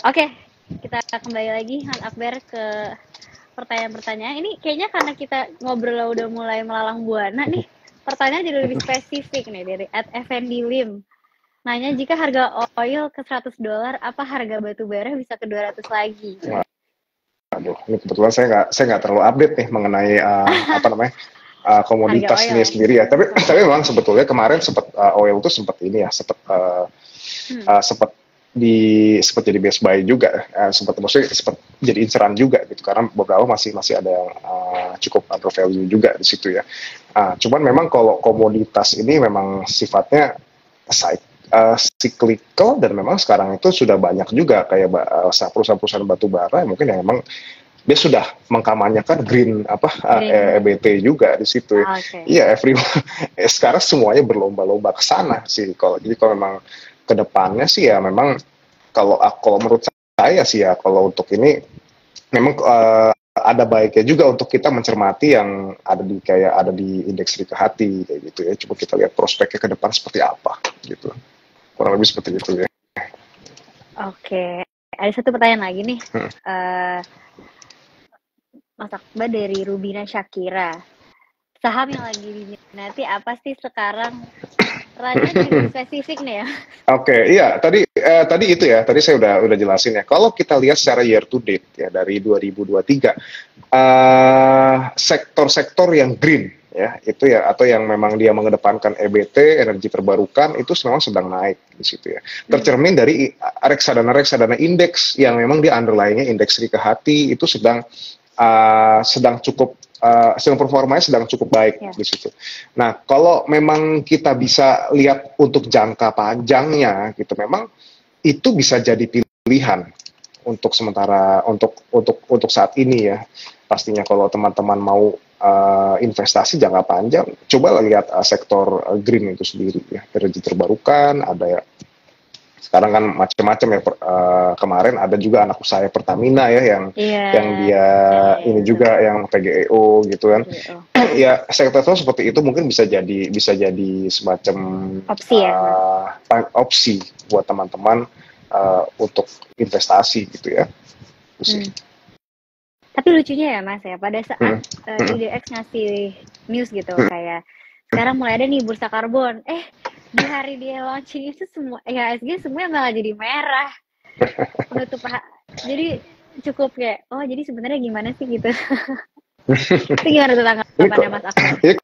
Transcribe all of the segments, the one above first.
Oke, kita kembali lagi Mas Akbar ke pertanyaan-pertanyaan. Ini kayaknya karena kita ngobrol udah mulai melalang buana nih. Pertanyaan jadi lebih spesifik nih dari @fndy lim. Nanya jika harga oil ke $100, apa harga batu bara bisa ke 200 lagi? Aduh, ini kebetulan saya nggak terlalu update nih mengenai apa namanya Harga komoditas oil ini ya. sendiri ya. Tapi memang sebetulnya kemarin sempat oil itu sempat ini ya sempat sempat jadi best buy juga, sempat maksudnya sempat jadi inceran juga gitu karena beberapa masih ada yang cukup under value juga di situ ya. Cuman memang kalau komoditas ini memang sifatnya cyclical dan memang sekarang itu sudah banyak juga kayak perusahaan-perusahaan batu bara mungkin yang memang dia sudah mengkamanyakan green EBT juga di situ. Okay. Iya, sekarang semuanya berlomba-lomba ke sana sih. Kalau memang kedepannya sih ya memang kalau menurut saya sih ya kalau untuk ini memang ada baiknya juga untuk kita mencermati yang ada di indeks Rika Hati kayak gitu ya. Coba kita lihat prospeknya ke depan seperti apa gitu. Kurang lebih seperti itu ya. Oke, ada satu pertanyaan lagi nih. Mas Akbar dari Rubina Syakira. Saham yang lagi diminati apa sih sekarang? Ranya jadi spesifik nih ya. Oke, iya tadi itu ya, tadi saya udah jelasin ya. Kalau kita lihat secara year to date ya dari 2023 sektor-sektor yang green ya itu ya atau yang memang dia mengedepankan EBT energi terbarukan itu memang sedang naik di situ ya. Tercermin dari reksadana indeks yang memang dia underlying-nya indeks Rika Hati itu sedang cukup performanya sedang cukup baik di situ. Nah, kalau memang kita bisa lihat untuk jangka panjangnya gitu, memang itu bisa jadi pilihan untuk sementara untuk saat ini ya. Pastinya kalau teman-teman mau investasi jangka panjang, coba lihat sektor green itu sendiri ya, energi terbarukan, ada ya. Sekarang kan macam-macam ya. Kemarin ada juga anak usaha Pertamina ya yang dia ini juga yang PGEO gitu kan. Ya sektor seperti itu mungkin bisa jadi semacam opsi buat teman-teman untuk investasi gitu ya. Tapi lucunya ya Mas ya, pada saat IDX ngasih news gitu kayak sekarang mulai ada nih bursa karbon, di hari dia launching itu semua IHSG semua malah jadi merah. Penutup jadi cukup kayak jadi sebenarnya gimana sih gitu. Itu gimana tuh tanggapannya Mas Akbar?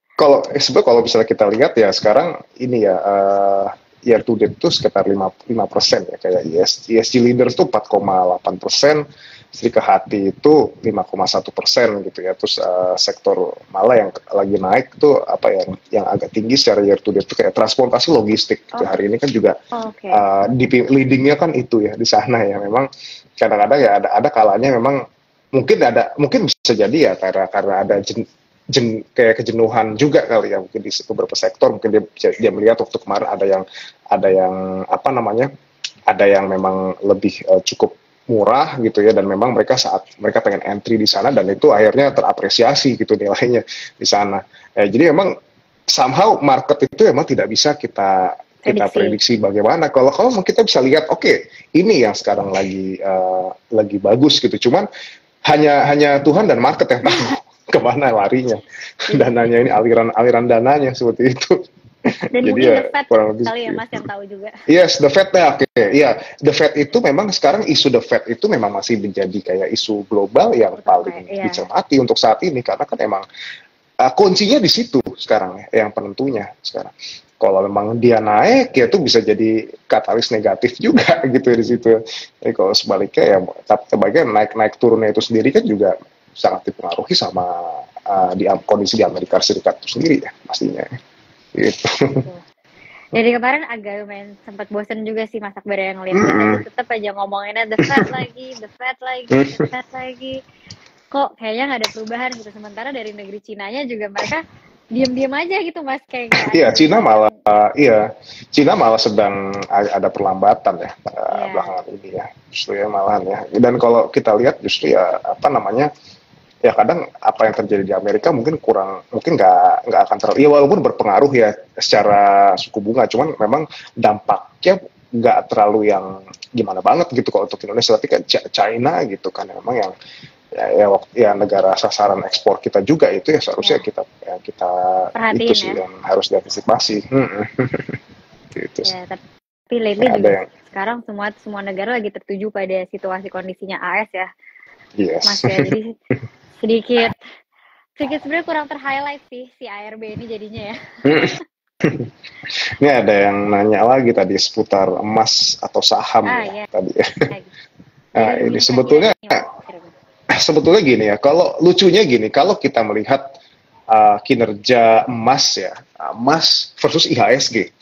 Kalau misalnya kita lihat ya sekarang ini ya year to date itu sekitar 5% ya kayak ESG leaders itu 4,8%, Rika Hati itu 5,1% gitu ya. Terus sektor malah yang lagi naik tuh apa yang agak tinggi secara year to date itu kayak transportasi logistik gitu. Hari ini kan juga di leadingnya kan itu ya di sana ya. Memang kadang-kadang ya ada kalanya memang mungkin bisa jadi ya karena ada kayak kejenuhan juga kali ya mungkin di beberapa sektor mungkin dia melihat waktu kemarin ada yang apa namanya ada yang memang lebih cukup murah gitu ya dan memang mereka pengen entry di sana dan itu akhirnya terapresiasi gitu nilainya di sana. Jadi memang somehow market itu memang tidak bisa kita prediksi bagaimana. Kalau kita bisa lihat ini yang sekarang lagi bagus gitu. Cuman hanya Tuhan dan market yang tahu kemana larinya dananya ini aliran dananya seperti itu. Dan jadi mungkin The Fed kali ya Mas yang tahu juga. Yes, The Fed The Fed itu memang sekarang isu The Fed itu memang masih menjadi kayak isu global yang paling dicermati untuk saat ini karena kan emang kuncinya di situ sekarang ya, yang penentunya sekarang. Kalau memang dia naik ya itu bisa jadi katalis negatif juga gitu di situ. Jadi kalau sebaliknya ya bagian naik turunnya itu sendiri kan juga sangat dipengaruhi sama kondisi di Amerika Serikat itu sendiri ya pastinya. Gitu. Jadi kemarin agak sempat bosen juga sih Mas Akbar yang ngeliat tetap aja ngomonginnya The Fed lagi. Kok kayaknya nggak ada perubahan gitu. Sementara dari negeri Cinanya juga mereka diam-diam aja gitu Mas kayak nggak. Iya, Cina malah sedang ada perlambatan ya belakangan ini ya. Justru ya malahan ya. Dan kalau kita lihat justru ya apa namanya ya kadang apa yang terjadi di Amerika mungkin nggak akan ya walaupun berpengaruh ya secara suku bunga, cuman memang dampaknya nggak terlalu yang gimana banget gitu kalau untuk Indonesia, tapi kan China gitu kan memang yang ya negara sasaran ekspor kita juga, itu ya seharusnya Ya, kita itu perhatiin sih ya. yang harus diantisipasi. Gitu sih. Ya, tapi lately Ada juga yang sekarang semua negara lagi tertuju pada situasi kondisinya AS ya, Mas yes. ya. Jadi sedikit sedikit sebenarnya kurang ter-highlight sih si ARB ini jadinya ya. Ini ada yang nanya lagi tadi seputar emas atau saham Ah ya ya, tadi ya. Nah, dari ini Universitas ini Mas. sebetulnya gini ya, kalau lucunya gini, kalau kita melihat kinerja emas ya, emas versus IHSG.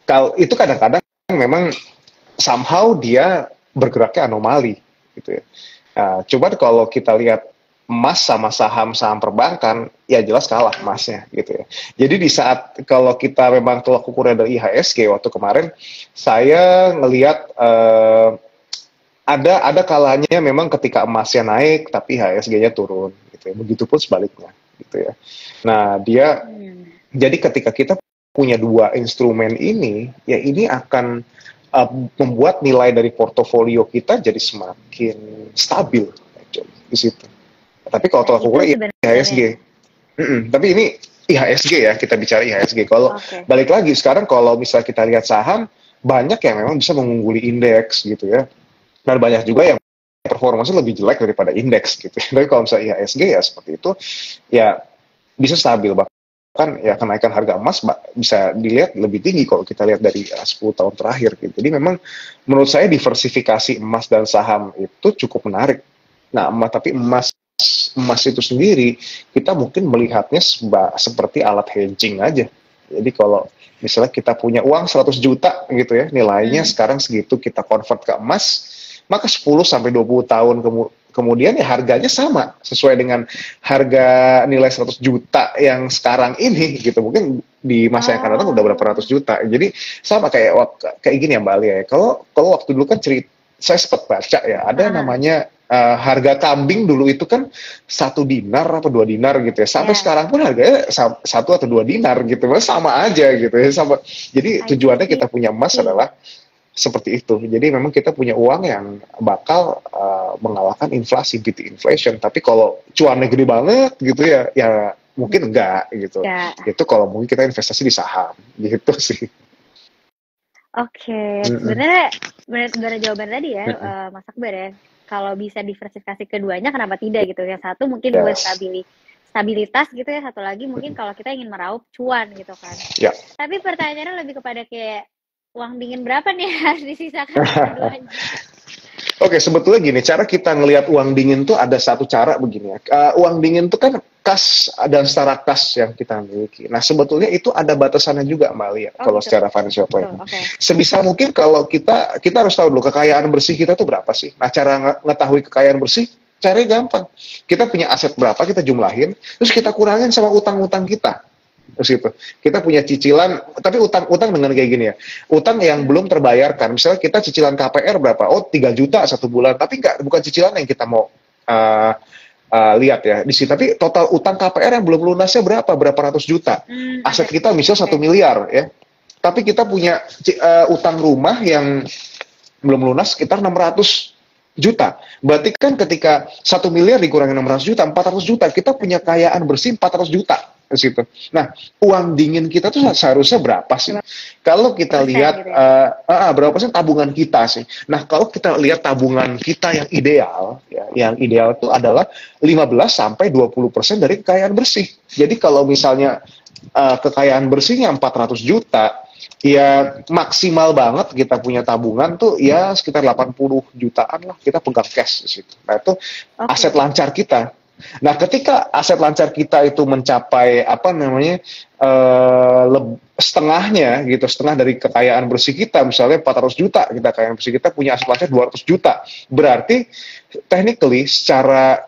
Kalau itu kadang-kadang memang somehow dia bergeraknya anomali gitu ya. Coba kalau kita lihat emas sama saham-saham perbankan, ya jelas kalah emasnya gitu ya. Jadi di saat kalau kita memang tolak ukurnya dari IHSG waktu kemarin, saya ngelihat ada kalanya memang ketika emasnya naik tapi IHSG-nya turun gitu ya. Begitupun sebaliknya gitu ya. Nah, jadi ketika kita punya dua instrumen ini, ya ini akan membuat nilai dari portofolio kita jadi semakin stabil di situ. Tapi kalau Nah, tolak itu ukurnya IHSG. sebenarnya. Tapi ini IHSG ya, kita bicara IHSG. Kalau Oke. balik lagi sekarang kalau misalnya kita lihat saham, banyak yang memang bisa mengungguli indeks gitu ya. Dan banyak juga yang performanya lebih jelek daripada indeks gitu. Tapi kalau misalnya IHSG ya seperti itu, ya bisa stabil. Bahkan ya kenaikan harga emas bisa dilihat lebih tinggi kalau kita lihat dari 10 tahun terakhir gitu. Jadi memang menurut saya diversifikasi emas dan saham itu cukup menarik. Nah, tapi emas itu sendiri kita mungkin melihatnya seperti alat hedging aja. Jadi kalau misalnya kita punya uang 100 juta gitu ya, nilainya sekarang segitu, kita convert ke emas, maka 10 sampai 20 tahun kemudian ya harganya sama sesuai dengan harga nilai 100 juta yang sekarang ini gitu. Mungkin di masa yang akan datang udah berapa ratus juta. Jadi sama kayak gini ya Mbak Alia ya. Kalau waktu dulu kan saya sempat baca ya, ada namanya harga kambing dulu itu kan 1 dinar apa 2 dinar gitu ya. Sampai sekarang pun harganya 1 atau 2 dinar gitu. Sama aja gitu ya. Jadi tujuannya kita punya emas adalah seperti itu. Jadi memang kita punya uang yang bakal mengalahkan inflasi, beat inflation. Tapi kalau cuannya gede banget gitu ya mungkin enggak gitu. Ya. Itu kalau mungkin kita investasi di saham gitu sih. Oke, sebenarnya benar jawaban tadi ya, Mas Akbar ya. Kalau bisa diversifikasi keduanya, kenapa tidak gitu? Yang satu mungkin buat stabilitas gitu ya, satu lagi mungkin kalau kita ingin meraup cuan gitu kan. Ya. Tapi pertanyaannya lebih kepada kayak uang dingin berapa nih harus disisakan keduanya? Oke, sebetulnya gini, cara kita ngelihat uang dingin tuh ada satu cara begini ya. Uang dingin tuh kan kas dan setara kas yang kita miliki. Nah, sebetulnya itu ada batasannya juga, Mbak Lia, kalau gitu. secara financial planning. Okay. Sebisa mungkin kalau kita harus tahu dulu kekayaan bersih kita tuh berapa sih. Nah, cara mengetahui kekayaan bersih, caranya gampang. Kita punya aset berapa, kita jumlahin, terus kita kurangin sama utang-utang kita. Terus gitu. Kita punya cicilan, tapi utang dengan kayak gini ya. Utang yang belum terbayarkan. Misalnya kita cicilan KPR berapa? Oh, 3 juta 1 bulan. Tapi bukan cicilan yang kita mau lihat ya di sini. Tapi total utang KPR yang belum lunasnya berapa ratus juta. Aset kita misalnya 1 miliar ya. Tapi kita punya utang rumah yang belum lunas sekitar 600 juta. Berarti kan ketika 1 miliar dikurangi 600 juta, 400 juta. Kita punya kekayaan bersih 400 juta. Situ. Nah, uang dingin kita tuh seharusnya berapa sih? Kalau kita lihat berapa persen tabungan kita sih? Nah, kalau kita lihat tabungan kita yang ideal, ya, yang ideal itu adalah 15-20% dari kekayaan bersih. Jadi kalau misalnya kekayaan bersihnya 400 juta, ya maksimal banget kita punya tabungan tuh ya sekitar 80 jutaan lah kita pegang cash di situ. Nah, itu aset lancar kita. Nah, ketika aset lancar kita itu mencapai setengahnya gitu, setengah dari kekayaan bersih kita, misalnya 400 juta kita kekayaan bersih kita punya aset lancar 200 juta. Berarti technically secara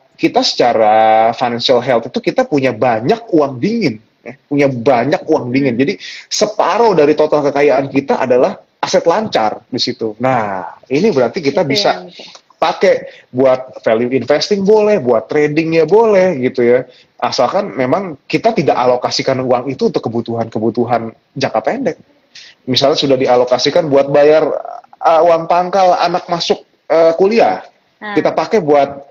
financial health itu kita punya banyak uang dingin, ya, punya banyak uang dingin. Jadi separuh dari total kekayaan kita adalah aset lancar di situ. Nah, ini berarti kita bisa pakai buat value investing boleh, buat trading ya boleh gitu ya. Asalkan memang kita tidak alokasikan uang itu untuk kebutuhan jangka pendek. Misalnya sudah dialokasikan buat bayar uang pangkal anak masuk kuliah, kita pakai buat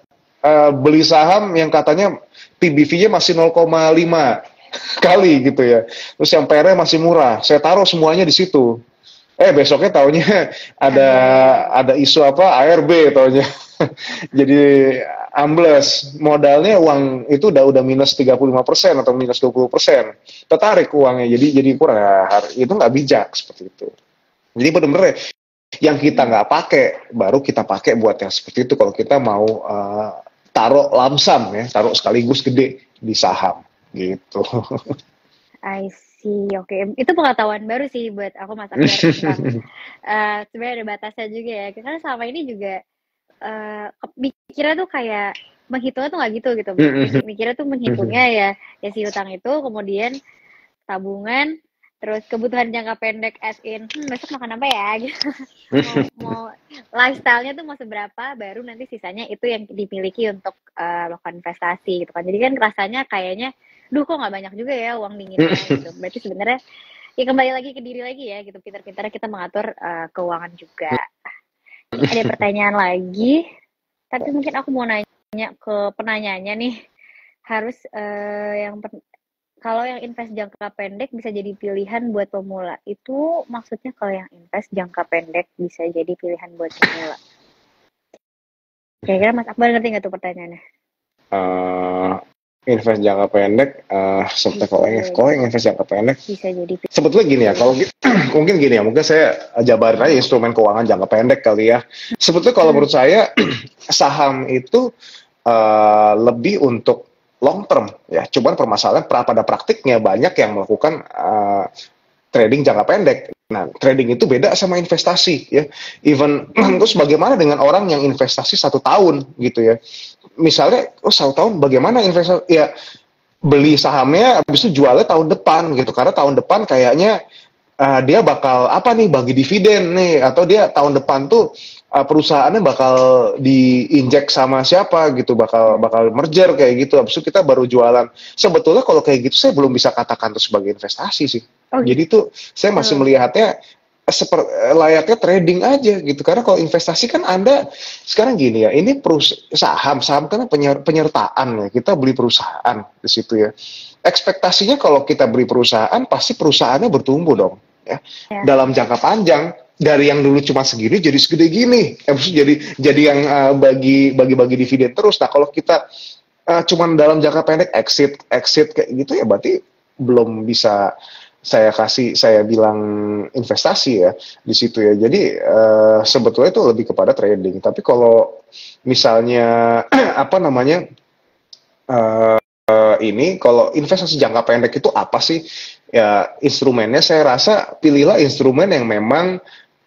beli saham yang katanya PBV-nya masih 0,5 kali gitu ya. Terus yang PR-nya masih murah. Saya taruh semuanya di situ. Besoknya taunya ada isu apa ARB taunya. Jadi ambles. Modalnya uang itu udah minus 35% atau minus 20%. Tertarik uangnya. Jadi kurang. Itu nggak bijak seperti itu. Jadi benar-benar yang kita nggak pakai baru kita pakai buat yang seperti itu. Kalau kita mau taruh lamsam ya, taruh sekaligus gede di saham gitu. I see, oke. Itu pengetahuan baru sih buat aku Mas Akbar. Sebenarnya ada batasnya juga ya. Karena selama ini juga mikirnya tuh kayak menghitungnya tuh nggak gitu. Mikirnya tuh menghitungnya ya si utang itu, kemudian tabungan, terus kebutuhan jangka pendek as in besok makan apa ya gitu. mau lifestyle-nya tuh mau seberapa, baru nanti sisanya itu yang dimiliki untuk melakukan investasi gitu kan. Jadi kan rasanya kayaknya kok nggak banyak juga ya uang dinginnya gitu. Berarti sebenarnya ya kembali lagi ke diri lagi ya gitu, pintar-pintar kita mengatur keuangan juga. Ada pertanyaan lagi, tapi mungkin aku mau nanya ke penanyanya nih, harus kalau yang invest jangka pendek bisa jadi pilihan buat pemula. Itu maksudnya kalau yang invest jangka pendek bisa jadi pilihan buat pemula. Kira-kira Mas Akbar ngerti nggak tuh pertanyaannya? Invest jangka pendek, seperti kalau yang invest jangka pendek bisa jadi pilihan. Sebetulnya gini ya, kalau mungkin gini ya, mungkin saya jabarin aja instrumen keuangan jangka pendek kali ya. Sebetulnya kalau menurut saya saham itu lebih untuk long term ya. Cuman permasalahan pada praktiknya banyak yang melakukan trading jangka pendek. Nah, trading itu beda sama investasi ya. Even terus bagaimana dengan orang yang investasi 1 tahun gitu ya? Misalnya, 1 tahun bagaimana investasi? Ya beli sahamnya, habis itu jualnya tahun depan gitu. Karena tahun depan kayaknya dia bakal bagi dividen nih, atau dia tahun depan tuh perusahaannya bakal diinjek sama siapa gitu, bakal merger kayak gitu. Habis itu kita baru jualan. Sebetulnya kalau kayak gitu saya belum bisa katakan itu sebagai investasi sih. Jadi tuh saya masih melihatnya layaknya trading aja gitu. Karena kalau investasi kan Anda sekarang gini ya, ini saham kan penyertaan ya. Kita beli perusahaan di situ ya. Ekspektasinya kalau kita beli perusahaan pasti perusahaannya bertumbuh dong ya. Dalam jangka panjang, dari yang dulu cuma segini jadi segede gini, jadi yang bagi dividen terus. Nah kalau kita cuma dalam jangka pendek exit kayak gitu ya, berarti belum bisa saya bilang investasi ya di situ ya. Jadi sebetulnya itu lebih kepada trading. Tapi kalau misalnya ini kalau investasi jangka pendek itu apa sih ya, instrumennya saya rasa pilihlah instrumen yang memang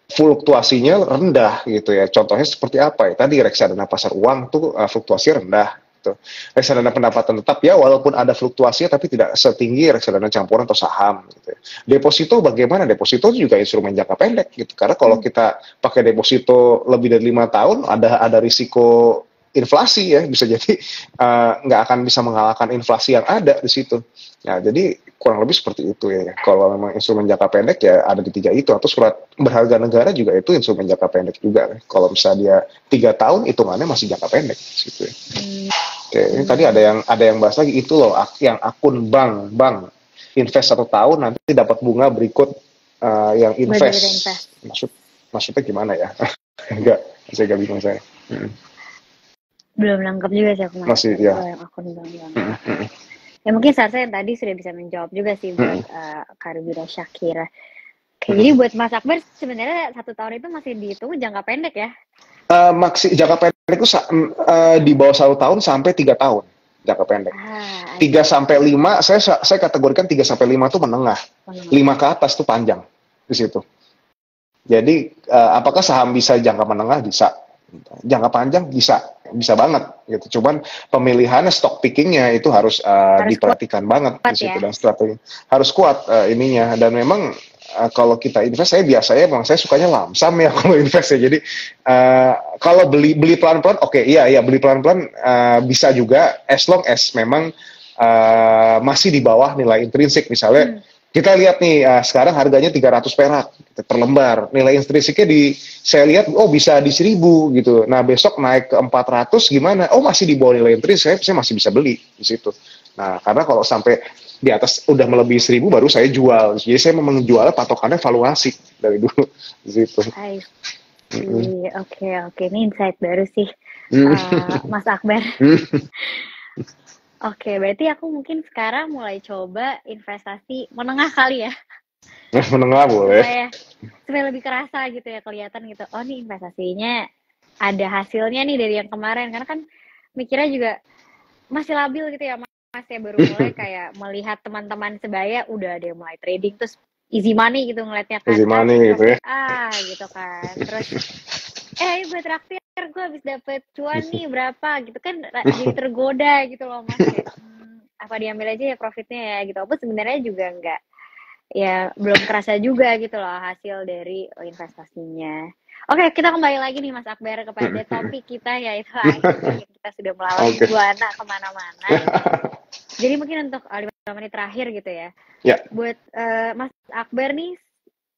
fluktuasinya rendah gitu ya. Contohnya seperti apa ya, tadi reksadana pasar uang tuh fluktuasi rendah gitu. Reksadana pendapatan tetap ya, walaupun ada fluktuasinya tapi tidak setinggi reksadana campuran atau saham gitu ya. Deposito bagaimana? Deposito juga instrumen jangka pendek gitu, karena kalau kita pakai deposito lebih dari 5 tahun ada risiko inflasi ya, bisa jadi nggak akan bisa mengalahkan inflasi yang ada di situ. Nah, jadi kurang lebih seperti itu ya. Kalau memang instrumen jangka pendek ya ada di 3 itu, atau surat berharga negara juga itu instrumen jangka pendek juga. Kalau misalnya dia 3 tahun, hitungannya masih jangka pendek gitu ya. Oke, ini tadi ada yang bahas lagi itu loh, yang akun bank invest 1 tahun nanti dapat bunga berikut yang invest. Maksudnya gimana ya? Enggak, saya nggak bingung saya. Belum lengkap juga sih aku masih ya. Yang akun bank. Ya mungkin saya yang tadi sudah bisa menjawab juga sih buat Karbira Syakira. Jadi buat Mas Akbar sebenarnya 1 tahun itu masih dihitung jangka pendek ya? Jangka pendek itu di bawah 1 tahun sampai 3 tahun jangka pendek. 3 sampai 5 saya kategorikan 3 sampai 5 itu menengah. 5 ke atas itu panjang di situ. Jadi apakah saham bisa jangka menengah? Bisa. Jangka panjang bisa banget gitu. Cuman pemilihannya, stock pickingnya itu harus diperhatikan banget di situ ya? Dan strategi harus kuat ininya. Dan memang kalau kita invest, saya sukanya lamsam ya kalau invest ya. Jadi kalau beli pelan-pelan, iya beli pelan-pelan bisa juga, as long as memang masih di bawah nilai intrinsik. Misalnya kita lihat nih, sekarang harganya 300 perak gitu, per lembar. Nilai intrinsiknya saya lihat, oh bisa di 1000 gitu. Nah besok naik ke 400 gimana? Oh masih di bawah nilai intrinsik, saya masih bisa beli di situ. Nah karena kalau sampai di atas udah melebihi 1000 baru saya jual. Jadi saya memang jualnya patokannya valuasi dari dulu di situ. I see. Oke, oke. Ini insight baru sih, Mas Akbar. Oke, berarti aku mungkin sekarang mulai coba investasi menengah kali ya, Menengah boleh. supaya lebih kerasa gitu ya, kelihatan gitu. Oh nih investasinya ada hasilnya nih dari yang kemarin, karena kan mikirnya juga masih labil gitu ya, Mas ya, baru mulai kayak melihat teman-teman sebaya udah ada yang mulai trading terus easy money gitu ngeliatnya kan, Easy money gitu ya. gitu kan, terus gue traktir, gue habis dapet cuan nih berapa gitu kan, jadi tergoda gitu loh Mas, kayak, apa diambil aja ya profitnya ya gitu, apa sebenarnya juga enggak, ya belum kerasa juga gitu loh hasil dari investasinya. Oke, kita kembali lagi nih Mas Akbar kepada topik kita, yaitu akhirnya kita sudah melawan buana kemana-mana. Jadi mungkin untuk 5 menit terakhir gitu ya, buat Mas Akbar nih,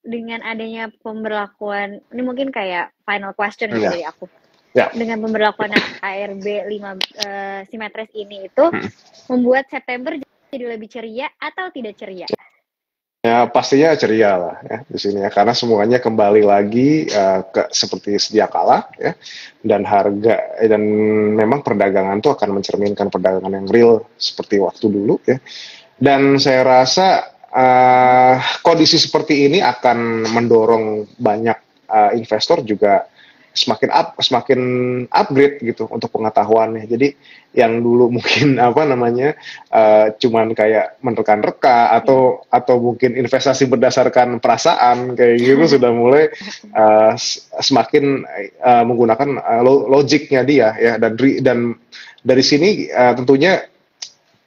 dengan adanya pemberlakuan, ini mungkin kayak final question gitu dari aku. Dengan pemberlakuan ARB 5 simetris ini itu membuat September jadi lebih ceria atau tidak ceria? Ya pastinya ceria lah ya di sini ya, karena semuanya kembali lagi seperti sedia kala ya, dan harga dan memang perdagangan itu akan mencerminkan perdagangan yang real seperti waktu dulu ya. Dan saya rasa kondisi seperti ini akan mendorong banyak investor juga semakin upgrade gitu untuk pengetahuannya. Jadi yang dulu mungkin cuman kayak menerka-nerka atau mungkin investasi berdasarkan perasaan kayak gitu sudah mulai semakin menggunakan logiknya dia ya, dan dari sini tentunya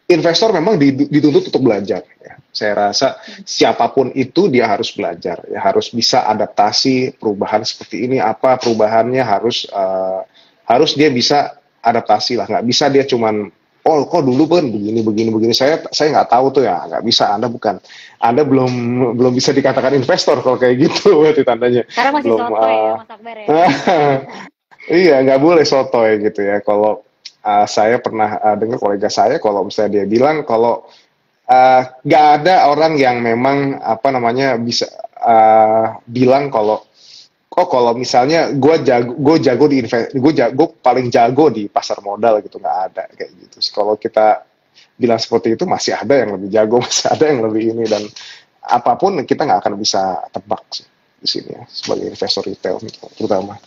investor memang dituntut untuk belajar ya. Saya rasa siapapun itu dia harus belajar ya, harus bisa adaptasi perubahan seperti ini, apa perubahannya, harus dia bisa adaptasi lah, nggak bisa dia cuman kok dulu kan begini saya nggak tahu tuh ya, nggak bisa. Anda belum bisa dikatakan investor kalau kayak gitu berarti tandanya. Karena masih sotoy ya Mas Akbar ya. Iya, nggak boleh sotoy gitu ya. Kalau saya pernah dengar kolega saya kalau misalnya dia bilang kalau nggak ada orang yang memang bisa bilang kalau misalnya gue paling jago di pasar modal gitu, nggak ada kayak gitu. Kalau kita bilang seperti itu masih ada yang lebih jago, masih ada yang lebih ini, dan apapun kita nggak akan bisa tebak sih di sini ya, sebagai investor retail terutama.